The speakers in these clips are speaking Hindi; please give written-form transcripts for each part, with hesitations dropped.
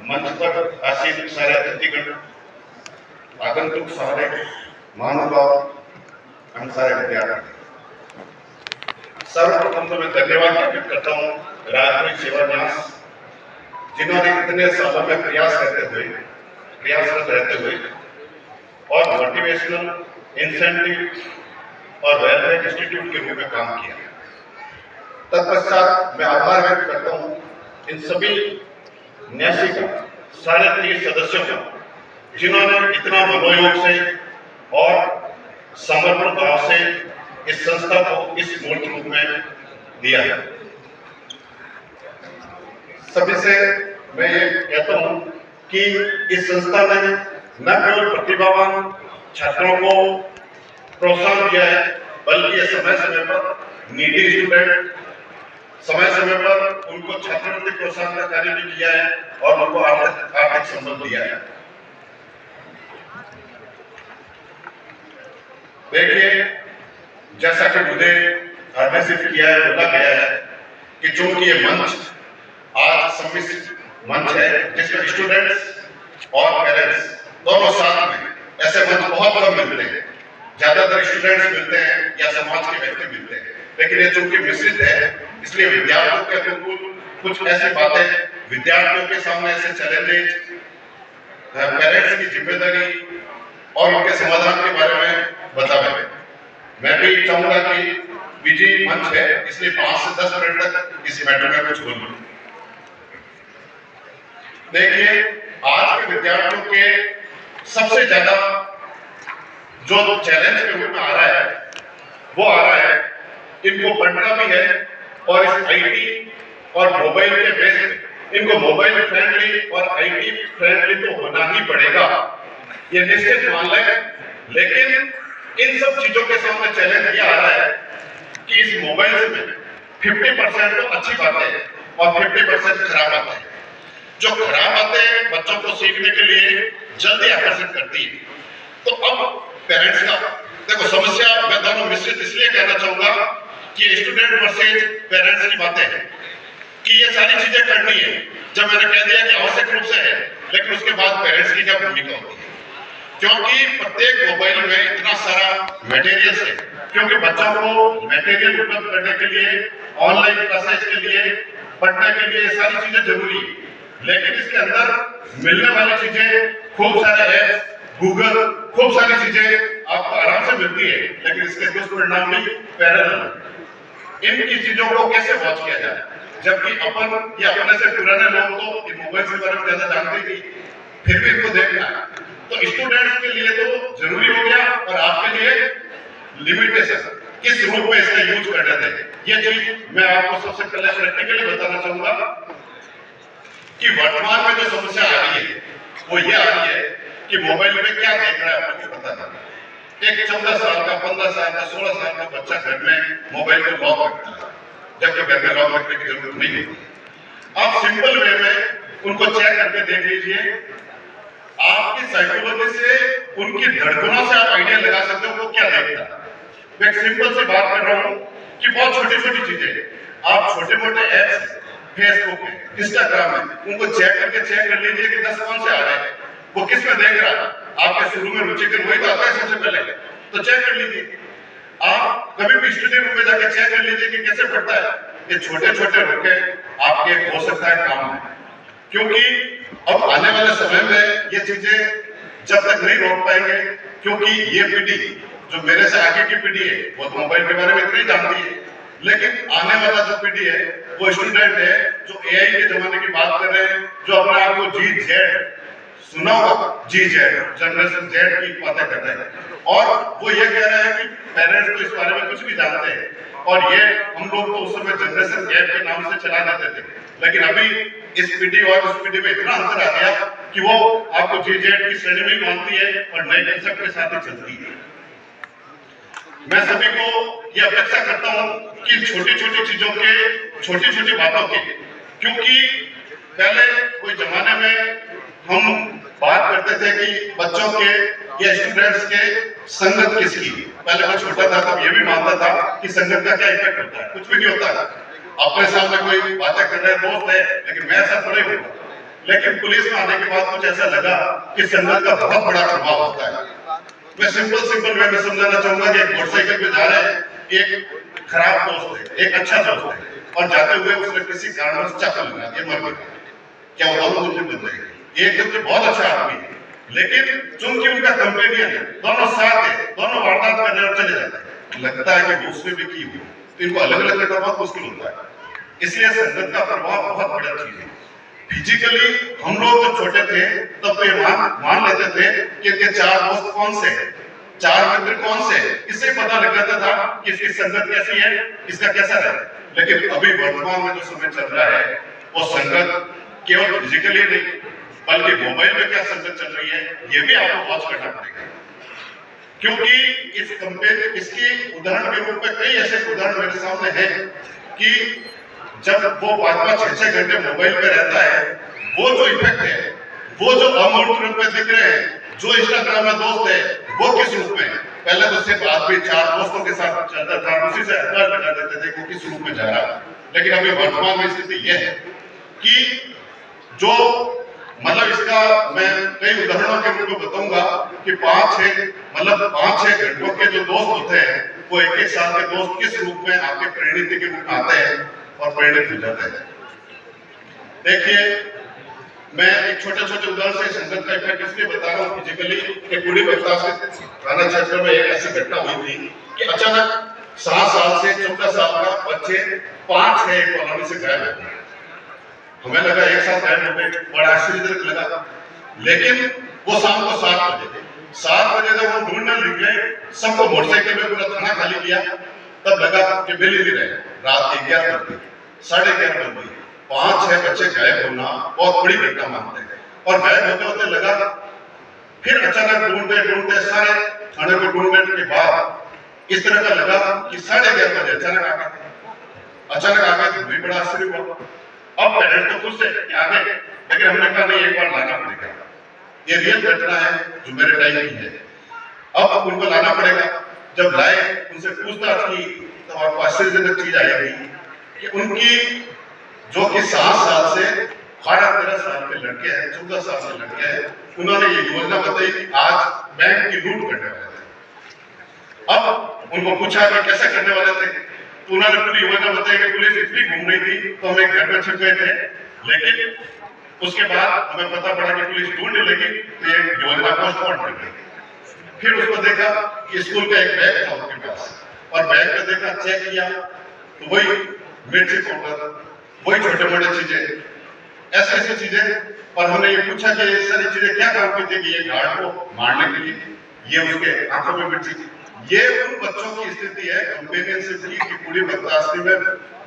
मंच पर आसीन सारे अतिथिगण, आगंतुक सारे महानुभाव, हम सारे विद्यार्थी, सर्वप्रथम तो मैं धन्यवाद अर्पित करता हूँ राजनीति सेवा न्यास, जिन्होंने इतने सालों में प्रयासरत रहते हुए और मोटिवेशनल इंसेंटिव और वेलफेयर इंस्टीट्यूट के रूप में काम किया। तत्पश्चात मैं आभार व्यक्त करता हूँ इन सभी न्यासी का, साढ़े 30 सदस्यों का, जिन्होंने इतना मनोयोग से और समर्पण भाव से इस संस्था को इस मूर्त रूप में दिया है। सभी से मैं ये कहता हूँ कि इस संस्था ने न केवल प्रतिभावान छात्रों को प्रोत्साहन दिया है, बल्कि ये समय समय पर नीडी स्टूडेंट, समय समय पर उनको छात्रवृत्ति प्रोत्साहन का कार्य भी किया है और उनको आर्थिक संबल दिया है। देखिए, जैसा कि मुझे आदेशित किया है, बोला गया है कि चूंकि ये मंच आज सम्मिश्रित मंच है, जिसमें स्टूडेंट्स और पेरेंट्स दोनों साथ में, ऐसे मंच बहुत कम मिलते हैं। ज्यादातर स्टूडेंट्स मिलते हैं या समाज के व्यक्ति मिलते हैं, लेकिन ये चूंकि मिश्रित है, इसलिए विद्यार्थियों के अनुकूल कुछ ऐसी बातें, विद्यार्थियों के सामने ऐसे चैलेंजेस, पेरेंट्स की जिम्मेदारी और उनके समाधान के बारे में बतावे। मैं भी चाहूंगा कि बीजी मंच है, इसलिए 5 से 10 मिनट तक इस मैटर में कुछ बोलूं। देखिए, आज के विद्यार्थियों के सबसे ज्यादा जो चैलेंज के रूप में आ रहा है, वो आ रहा है इनको पढ़ना भी है और इस आईटी और मोबाइल के बेस पे इनको मोबाइल फ्रेंडली और आईटी फ्रेंडली तो होना ही पड़ेगा, ये निश्चित मान लें। लेकिन इन सब चीजों के सामने चैलेंज ये आ रहा है कि इस मोबाइल में 50% तो अच्छी बातें हैं और 50% खराब बातें हैं। जो खराब बातें बच्चों को सीखने के लिए जल्दी आकर्षित करती है। तो अब पेरेंट्स का देखो समस्या, मैं दोनों मिश्रित इसलिए कहना चाहूंगा कि स्टूडेंट वर्सेज पेरेंट्स की बातें हैं कि ये सारी चीजें करनी है। जब मैंने कह दिया कि आवश्यक रूप से है, लेकिन उसके बाद पेरेंट्स की क्या भूमिका होती है, क्योंकि प्रत्येक मोबाइल में इतना सारा मटेरियल है, क्योंकि बच्चों को मटेरियल उपलब्ध करने के लिए, ऑनलाइन क्लासेस के लिए, पढ़ने के लिए सारी चीजें जरूरी है। लेकिन इसके अंदर मिलने वाली चीजें, खूब सारे ऐप्स, गूगल, खूब सारी चीजें आपको आराम से मिलती है, लेकिन इसके दुष्परिणाम भी पैरेलल है। इनकी चीजों को कैसे वॉच किया जाए, जबकि अपन या अपने से पुराने लोग तो इन मोबाइल के बारे में ज्यादा जानते ही, फिर भी इनको देखना है। तो स्टूडेंट्स के लिए तो जरूरी हो गया और आपके लिए लिमिटेशन, किस रूप में इसका यूज करना है। ये चीज मैं आपको सबसे पहले प्रैक्टिकली बताना चाहूंगा कि वर्तमान में जो समस्या आ रही है वो ये आ रही है कि मोबाइल में क्या देख रहा है आपको पता नहीं। एक 14 साल का, 15 साल का, 16 साल का बच्चा घर में मोबाइल को लॉक रखता है, जबकि घर में लॉक रखने की जरूरत नहीं होती। आप सिंपल वे में उनको चेक करके देख लीजिए, आपकी साइकोलॉजी से, उनकी धड़कनों से आप आइडिया लगा सकते हो वो क्या देखता है। मैं एक सिंपल सी बात कर रहा हूँ कि बहुत छोटी छोटी चीजें, आप छोटे मोटे ऐप्स, फेसबुक है, इंस्टाग्राम है, उनको चेक कर लीजिए कि 10 कौन से आ रहे हैं, वो किस में देख रहा है। आपके शुरू में रुचि के वही तो आता है सबसे पहले, तो चेक कर लीजिए। आप कभी भी स्टडी रूम में जाकर चेक कर लीजिए कि कैसे पढ़ता है। ये छोटे छोटे रुके आपके हो सकता है काम है, क्योंकि अब आने वाले समय में ये चीजें जब तक नहीं रोक पाएंगे, क्योंकि ये पीढ़ी जो मेरे से आगे की पीढ़ी है वो तो मोबाइल के बारे में इतना ही जानती है, लेकिन आने वाला जो पीढ़ी है वो स्टूडेंट है जो एआई के जमाने की बात कर रहे हैं, जो अपने आप को GZ सुना होगा, GZ जनरेशन Z की बातें कर रहे हैं, और वो ये कह रहे हैं कि पेरेंट्स तो इस बारे में कुछ भी जानते हैं। और ये हम लोग तो उस समय जनरेशन Z के नाम से चला जाते थे, लेकिन अभी इस पीढ़ी और उस पीढ़ी में इतना अंतर आ गया कि वो आपको GZ की श्रेणी में मानती है और नए कंसेप्ट के साथ ही चलती है। मैं सभी को ये अपेक्षा करता हूँ कि छोटी छोटी चीजों के, छोटी छोटी बातों के, क्योंकि पहले कोई जमाने में हम बात करते थे कि बच्चों के या स्टूडेंट्स के संगत किसकी। पहले मैं छोटा था तब ये भी मानता था कि संगत का क्या इफेक्ट होता है, कुछ भी नहीं होता था। अपने सामने कोई बातें कर रहे दोस्त है, लेकिन मैं ऐसा थोड़ी हूँ। लेकिन पुलिस में आने के बाद कुछ ऐसा लगा कि संगत का बहुत बड़ा प्रभाव होता है। मैं सिंपल वे में समझाना चाहूंगा कि एक मोटरसाइकिल पे जा रहे हैं, एक खराब दोस्त है, एक अच्छा दोस्त है, और जाते हुए उसने किसी कारण से चाकू लगा दिया, मर गया। क्या वो दोनों मुझे बन जाएंगे? एक जब बहुत अच्छा आदमी है, लेकिन चूंकि उनका कंपेनियन है, दोनों साथ है, दोनों वारदात करने और चले जाते हैं, लगता है कि दूसरे भी की हुई, तो इनको अलग अलग करना बहुत मुश्किल होता है। इसलिए संगत का प्रभाव बहुत बड़ा चीज है। फिजिकली हम लोग जब छोटे थे तब तो ये मान लेते थे कि इनके 4 दोस्त कौन से हैं, 4 मित्र कौन से हैं, इससे पता लग जाता था कि इसकी संगत कैसी है, इसका कैसा है। लेकिन अभी वर्तमान में जो समय चल रहा है, वो संगत केवल फिजिकली नहीं बल्कि मोबाइल में क्या संगत चल रही है, ये भी आपको वॉच करना पड़ेगा। क्योंकि इसकी उदाहरण के रूप में कई ऐसे उदाहरण मेरे सामने हैं कि जब वो 5-6 घंटे मोबाइल पे रहता है, वो जो इफेक्ट है, वो जो अमूर्त रूप में दिख रहे हैं, जो इंस्टाग्राम में दोस्त है, वो किस रूप में? पहले तो सिर्फ आदमी 4 दोस्तों के साथ चलता था, उसी से अंदाज लगा देते थे कि किस रूप में जा रहा है। लेकिन अभी वर्तमान में स्थिति यह है कि जो मतलब इसका मैं कई उदाहरणों के रूप में बताऊंगा कि 5-6 घंटों के जो दोस्त होते हैं, वो एक साल के दोस्त किस रूप में आपके प्रेरित के रूप में आते हैं और प्रेरित हो जाते हैं। देखिए, मैं एक छोटे उदाहरण से संगत का इफेक्ट इसलिए बता रहा हूँ। फिजिकली एक पूरी बता थाना क्षेत्र में एक ऐसी घटना हुई थी कि अचानक 7 साल से 14 साल का बच्चे 5-6 कॉलोनी से गायब हो गए। हमें लगा एक साथ गायब हो गए, बड़ा आश्चर्यजनक लगा। लेकिन वो शाम को 7 बजे जब हम ढूंढने निकले, सबको मोटरसाइकिल में पूरा थाना खाली किया, तब लगा कि मिल ही नहीं रहे। रात 11 बजे, 11:30 बजे 5-6 बच्चे गायब होना बहुत बड़ी घटना मानते हैं। और गायब होते होते लगा, फिर अचानक ढूंढते सारे थाने को ढूंढने के बाद इस तरह का लगा कि 11:30 बजे अचानक आ गए तो भी बड़ा आश्चर्य हुआ। अब पेरेंट्स तो खुश थे कि आ गए, लेकिन हमने कहा नहीं, एक बार लाना पड़ेगा, ये रियल घटना है जो मेरे टाइम की है, अब उनको लाना पड़ेगा। जब लाए, उनसे पूछताछ की, तो आपको आश्चर्यजनक चीज आएगी कि उनकी जो कि 7 साल से 12-13 साल के लड़के हैं, 14 साल के लड़के हैं, उन्होंने ये योजना बताई कि आज बैंक की लूट करने वाले थे। अब उनको पूछा कि कैसे करने वाले थे, तो उन्होंने पूरी योजना बताई कि पुलिस इसलिए घूम रही थी तो हम एक घर में छिप गए थे। लेकिन उसके बाद हमें पता पड़ा कि पुलिस ढूंढने लगी तो ये योजना पोस्टपोन कर दी। फिर उसको देखा कि स्कूल का एक बैग था उनके पास, और बैग में देखा, चेक किया तो वही मिर्ची पाउडर, वही छोटे मोटे चीजें, ऐसी चीजें। और हमने ये पूछा कि ये सारी चीजें क्या काम की थी, कि ये गार्ड को मारने के लिए, ये उसके आंखों में मिर्ची थी। ये उन बच्चों की स्थिति है कंपेनियनशिप की पूरी बदमाशी में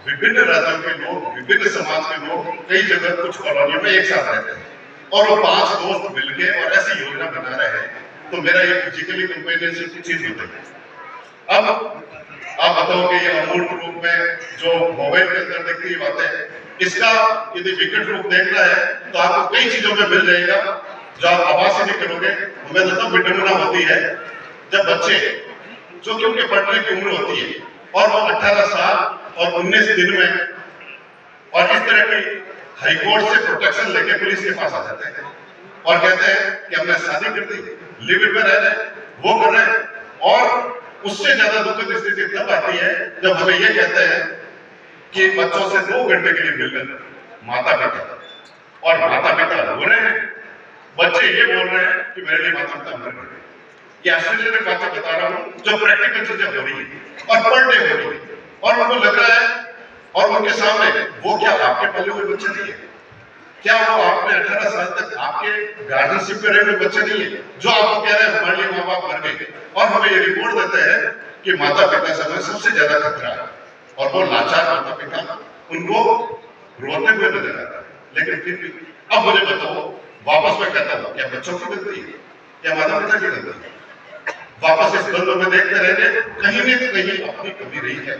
विभिन्न राज्यों के लोग, विभिन्न समाज के लोग कई जगह कुछ कॉलोनियों में एक साथ रहते हैं, और वो 5 दोस्त मिलके और ऐसी योजना बना रहे हैं। तो मेरा ये फिजिकली कंपेनियनशिप की चीज होती है। अब आप बताओ कि ये अमूर्त रूप में जो मोबाइल के अंदर देखती बातें, इसका यदि विकट रूप देखना है तो आपको कई चीजों में मिल जाएगा जो आप आवाज से नहीं करोगे। हमें तो तब विडंबना होती है जब बच्चे, जो कि उनके पढ़ने की उम्र होती है, और वो 18 साल और 19 दिन में और इस तरह की हाईकोर्ट से प्रोटेक्शन लेके पुलिस के पास आ जाते हैं और कहते हैं कि हमने शादी कर दी, लिव इन में रह रहे, वो कर रहे हैं। और उससे ज्यादा दुखद स्थिति तब आती है जब हमें ये कहते हैं कि बच्चों से 2 घंटे के लिए मिल रहे माता पिता, और माता पिता रो रहे हैं, बच्चे ये बोल रहे हैं कि मेरे लिए माता पिता मर गए। ये आश्चर्यजनक बातें बता रहा हूँ जो प्रैक्टिकल चीजें हो रही है और पर डे हो रही है, और उनको लग रहा है, और उनके सामने वो क्या आपके पले हुए बच्चे नहीं है, क्या वो आपने 18 साल तक आपके गार्जियनशिप में रहे हुए बच्चे नहीं है, जो आपको कह रहे हैं हमारे लिए माँ बाप मर गए, और हमें ये रिपोर्ट देते हैं कि माता पिता से सबसे ज्यादा खतरा है, और वो लाचार माता पिता उनको रोते हुए नजर आता है। लेकिन फिर भी अब मुझे बताओ, वापस मैं कहता हूँ, क्या बच्चों की गलती है या माता पिता की गलती है? वापस इस द्वंद्व में देखते रहेंगे, कहीं न कहीं अपनी कमी रही है।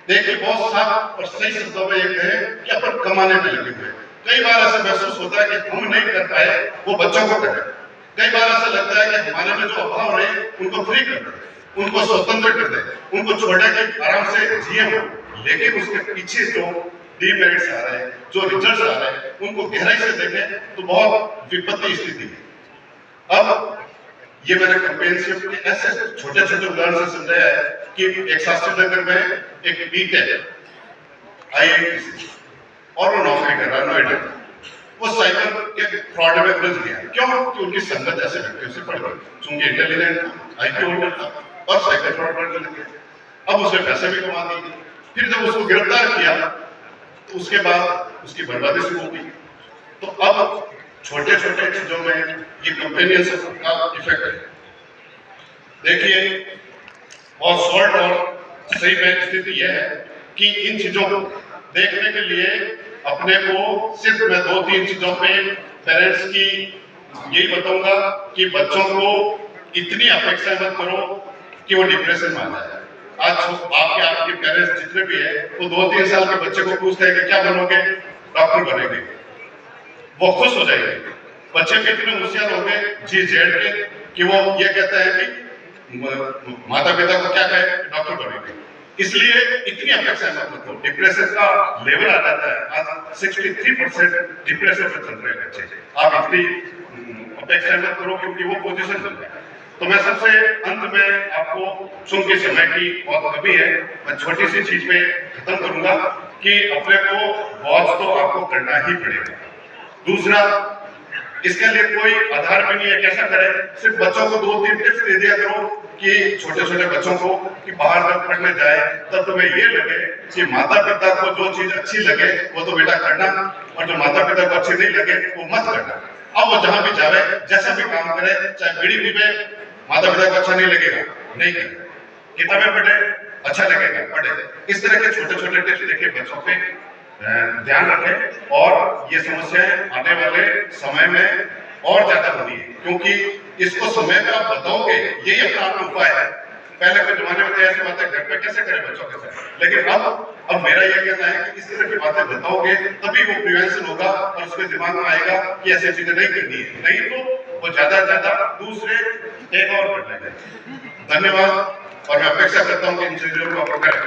देखिए, बहुत साफ और सही शब्दों में ये कहे कि अपन कमाने में लगे हुए। कई बार ऐसा महसूस होता है कि हम नहीं कर पाए, वो बच्चों को करें। कई बार ऐसा लगता है कि हमारे में जो अभाव रहे उनको फ्री कर दे, उनको स्वतंत्र कर दे, उनको छोड़े कि आराम से जिए हो। लेकिन उसके पीछे जो डीमेरिट्स आ रहे हैं, जो रिजल्ट्स आ रहे हैं, उनको गहराई से देखें तो बहुत विपत्ति स्थिति है। अब ये मैंने कंपेनियनशिप के ऐसे छोटे छोटे उदाहरण से समझाया है कि एक शास्त्री नगर में एक बीट है IIT और वो नौकरी कर रहा है नोएडा। वो साइबर के फ्रॉड में उलझ गया। क्यों? कि उनकी संगत ऐसे व्यक्तियों से पड़ गई, चूंकि इंटेलिजेंट था, IQ होल्डर था और साइबर फ्रॉड करने लग गया। अब उसने पैसे भी कमा दिए। फिर जब उसको गिरफ्तार किया तो उसके बाद उसकी बर्बादी शुरू हो गई। तो अब छोटे छोटे चीजों में ये कंपेनियनशिप का इफेक्ट है। देखिए, और शॉर्ट और सही में स्थिति यह है कि इन चीजों को देखने के लिए अपने को सिर्फ मैं 2-3 चीजों पे पेरेंट्स की यही बताऊंगा कि बच्चों को इतनी अपेक्षा मत करो कि वो डिप्रेशन में आ जाए। आज आपके पेरेंट्स जितने भी है वो 2-3 साल के बच्चे को पूछते हैं कि क्या बनोगे? डॉक्टर बनेंगे। वो खुश हो जाएंगे। बच्चे भी इतने होशियार हो गए जी जेड के कि वो ये कहता है कि माता पिता को क्या कहे? डॉक्टर बनेंगे। इसलिए इतनी अपेक्षा मत रखो। डिप्रेशन का लेवल आ जाता है। आज 63% डिप्रेशन में चल रहे हैं बच्चे। आप इतनी अपेक्षा मत करो क्योंकि वो पोजीशन चल रहा है। तो मैं सबसे अंत में आपको, चूंकि समय की बहुत कमी है, मैं छोटी सी चीज पे खत्म करूंगा कि अपने को वॉच तो आपको करना ही पड़ेगा। दूसरा, इसके लिए कोई आधार भी नहीं है कैसा करें। सिर्फ बच्चों को 2-3 टिप्स दे दिया करो कि छोटे छोटे बच्चों को कि बाहर जब पढ़ने जाए तब तुम्हें ये लगे कि माता पिता को जो चीज अच्छी लगे वो तो बेटा करना, और जो माता पिता को अच्छी नहीं लगे वो मत करना। अब वो जहां भी जावे, जैसा भी काम करे, चाहे बीड़ी पीवे, माता पिता को अच्छा नहीं लगेगा, नहीं करे, किताबें पढ़े, अच्छा लगेगा, पढ़े। इस तरह के छोटे छोटे टिप्स देके बच्चों पे ध्यान रखें और ये समस्याएं आने वाले समय में और ज्यादा होनी है, क्योंकि इसको समय पे आप बताओगे, यही अपना आपका उपाय है। पहले के जमाने में ऐसी बातें घर पे कैसे करें बच्चों के साथ, लेकिन अब मेरा यह कहना है कि इस तरह की बातें बताओगे तभी वो प्रिवेंशन होगा और उसके दिमाग में आएगा कि ऐसी चीजें नहीं करनी है, नहीं तो वो ज्यादा दूसरे एक और कर लेंगे। धन्यवाद, और मैं अपेक्षा करता हूँ कि इन चीजों को आप करें।